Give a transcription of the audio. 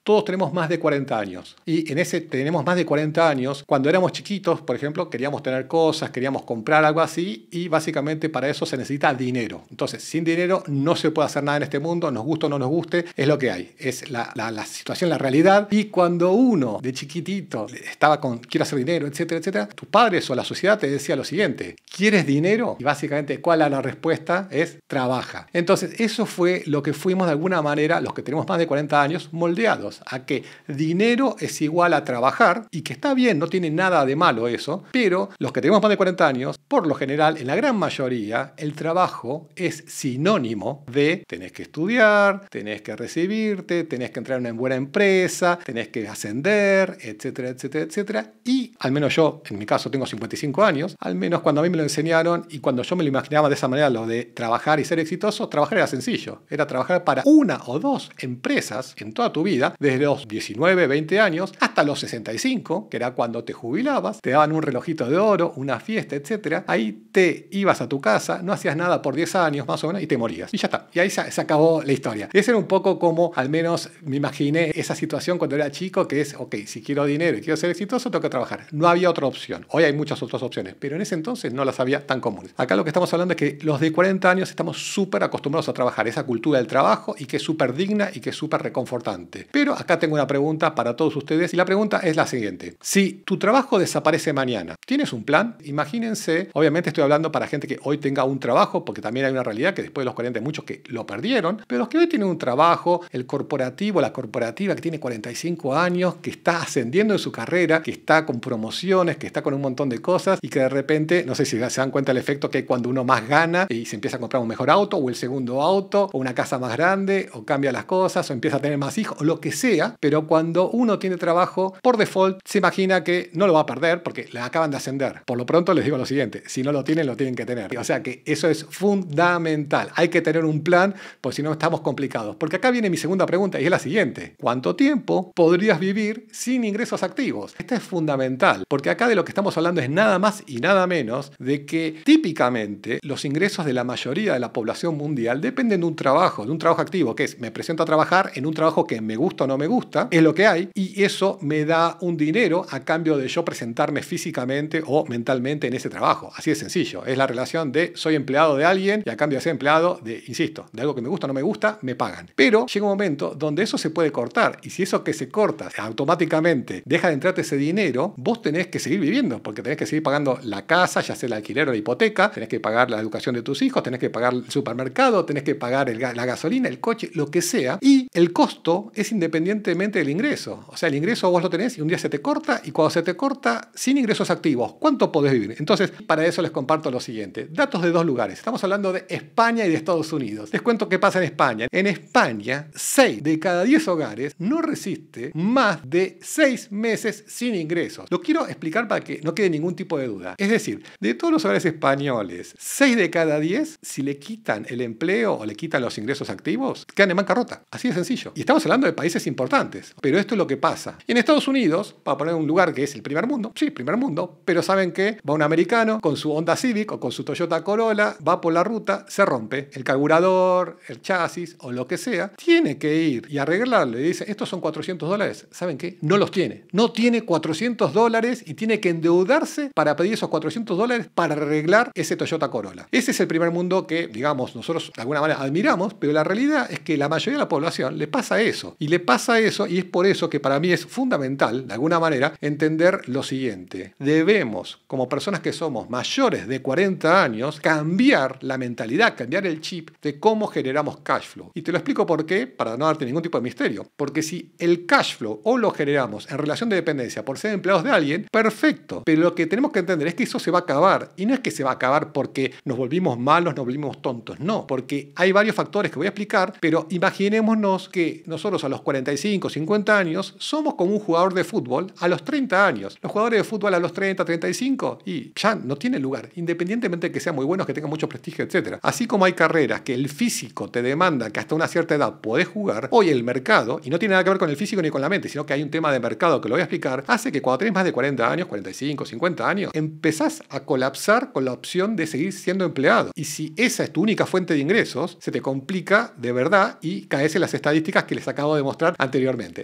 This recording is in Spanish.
todos tenemos más de 40 años. Y en ese tenemos más de 40 años, cuando éramos chiquitos, por ejemplo, queríamos tener cosas, queríamos comprar algo así, y básicamente para eso se necesita dinero. Entonces, sin dinero no se puede hacer nada en este mundo, nos guste o no nos guste, es lo que hay. Es la situación, la realidad. Y cuando uno de chiquitito estaba con quiero hacer dinero, etcétera, etcétera, tus padres o la sociedad te decía lo siguiente: ¿quieres dinero? Y básicamente, ¿cuál era la respuesta? Es trabaja. Entonces, eso fue lo que fuimos de alguna manera, los que tenemos más de 40 años, moldeados a que dinero es igual a trabajar, y que está bien, no tiene nada de malo eso, pero los que tenemos más de 40 años, por lo general, en la gran mayoría, el trabajo es sinónimo de tenés que estudiar, tenés que recibirte, tenés que entrar en una buena empresa, tenés que ascender, etcétera, etcétera, etcétera. Y al menos yo, en mi caso, tengo 55 años, al menos cuando a mí me lo enseñaron y cuando yo me lo imaginaba de esa manera, lo de trabajar y ser exitoso, trabajar era sencillo. Era trabajar para una o dos empresas en toda tu vida, desde los 19, 20 años hasta los 65, que era cuando te jubilabas, te daban un relojito de oro, una fiesta, etcétera. Ahí te ibas a tu casa, no hacías nada por 10 años más o menos y te morías. Y ya está. Y ahí se acabó la historia. Ese era un poco como, al menos me imaginé esa situación cuando era chico, que es, ok, si quiero dinero y quiero ser exitoso, tengo que trabajar. No había otra opción. Hoy hay muchas otras opciones, pero en ese entonces no las había tan comunes. Acá lo que estamos hablando es que los de 40 años estamos súper acostumbrados a trabajar, esa cultura del trabajo, y que es súper digna y que es súper reconfortante. Pero acá tengo una pregunta para todos ustedes, y la pregunta es la siguiente: si tu trabajo desaparece mañana, ¿tienes un plan? Imagínense, obviamente estoy hablando para gente que hoy tenga un trabajo, porque también hay una realidad que después de los 40 hay muchos que lo perdieron, pero los que hoy tienen un trabajo, el corporativo, la corporativa que tiene 45 años, que está ascendiendo en su carrera, que está con promociones, que está con un montón de cosas, y que de repente, no sé si se dan cuenta del efecto que hay cuando uno más gana y se empieza a comprar un mejor auto, o el segundo auto, o una casa más grande, o cambia las cosas, o empieza a tener más hijos, o lo que sea, pero cuando uno tiene trabajo, por default se imagina que no lo va a perder porque le acaban de ascender. Por lo pronto les digo lo siguiente: si no lo tienen, lo tienen que tener. O sea que eso es fundamental. Hay que tener un plan, pues si no estamos complicados. Porque acá viene mi segunda pregunta, y es la siguiente: ¿cuánto tiempo podrías vivir sin ingresos activos? Esta es fundamental, porque acá de lo que estamos hablando es nada más y nada menos de que típicamente los ingresos de la mayoría de la población mundial dependen de un trabajo activo, que es: me presento a trabajar en un trabajo que me gusta o no me gusta, es lo que hay, y eso me da un dinero a cambio de yo presentarme físicamente o mentalmente en ese trabajo. Así de sencillo. Es la relación de soy empleado de alguien y a cambio de ser empleado de, insisto, de algo que me gusta o no me gusta, me pagan. Pero llega un momento donde eso se puede cortar, y si eso que se corta automáticamente deja de entrarte ese dinero, vos tenés que seguir viviendo, porque tenés que seguir pagando la casa, ya sea el alquiler o la hipoteca, tenés que pagar la educación de tus hijos, tenés que pagar el supermercado, tenés que pagar la gasolina, el coche, lo que sea, y el costo es independientemente del ingreso. O sea, el ingreso vos lo tenés y un día se te corta, y cuando se te corta, sin ingresos activos, ¿cuánto podés vivir? Entonces, para eso les comparto lo siguiente: datos de dos lugares. Estamos hablando de España y de Estados Unidos. Les cuento qué pasa en España. En España, 6 de cada 10 hogares no resiste más de 6 meses sin ingresos. Lo quiero explicar para que no quede ningún tipo de duda. Es decir, de todos los hogares españoles, 6 de cada 10, si le quitan el empleo o le quitan los ingresos activos, quedan en bancarrota. Así de sencillo. Y estamos hablando de países importantes. Pero esto es lo que pasa. Y en Estados Unidos, para poner un lugar que es el primer mundo, sí, primer mundo, pero ¿saben qué? Va un americano con su Honda Civic o con su Toyota Corolla, va por la ruta, se rompe el carburador, el chasis o lo que sea, tiene que ir y arreglarlo. Y dice: estos son $400. ¿Saben qué? No los tiene. No tiene $400 y tiene que endeudarse para pedir esos $400 para arreglar ese Toyota Corolla. Ese es el primer mundo que, digamos, nosotros de alguna manera admiramos, pero la realidad es que la mayoría de la población le pasa eso. Y le pasa eso, y es por eso que para mí es fundamental, de alguna manera, entender lo siguiente: debemos, como personas que somos mayores de 40 años, cambiar la mentalidad, cambiar el chip de cómo generamos cash flow. Y te lo explico por qué, para no darte ningún tipo de misterio. Porque si el cash flow o lo generamos en relación de dependencia por ser empleados de alguien, perfecto. Pero lo que tenemos que entender es que eso se va a acabar. Y no es que se va a acabar porque nos volvimos malos, nos volvimos tontos. No, porque hay varios factores que voy a explicar, pero imaginémonos que nosotros a los 45, 50 años somos como un jugador de fútbol a los 30 años. Los jugadores de fútbol a los 30, 35 y ya no tienen lugar, independientemente de que sean muy buenos, que tengan mucho prestigio, etc. Así como hay carreras que el físico te demanda que hasta una cierta edad podés jugar, hoy el mercado, y no tiene nada que ver con el físico ni con la mente, sino que hay un tema de mercado que lo voy a explicar, hace que cuando tenés más de 40 años, 45, 50 años, empezás a colapsar con la opción de seguir siendo empleado. Y si esa es tu única fuente de ingresos, se te complica de verdad y caes en las estadísticas que les acabo de mostrar anteriormente.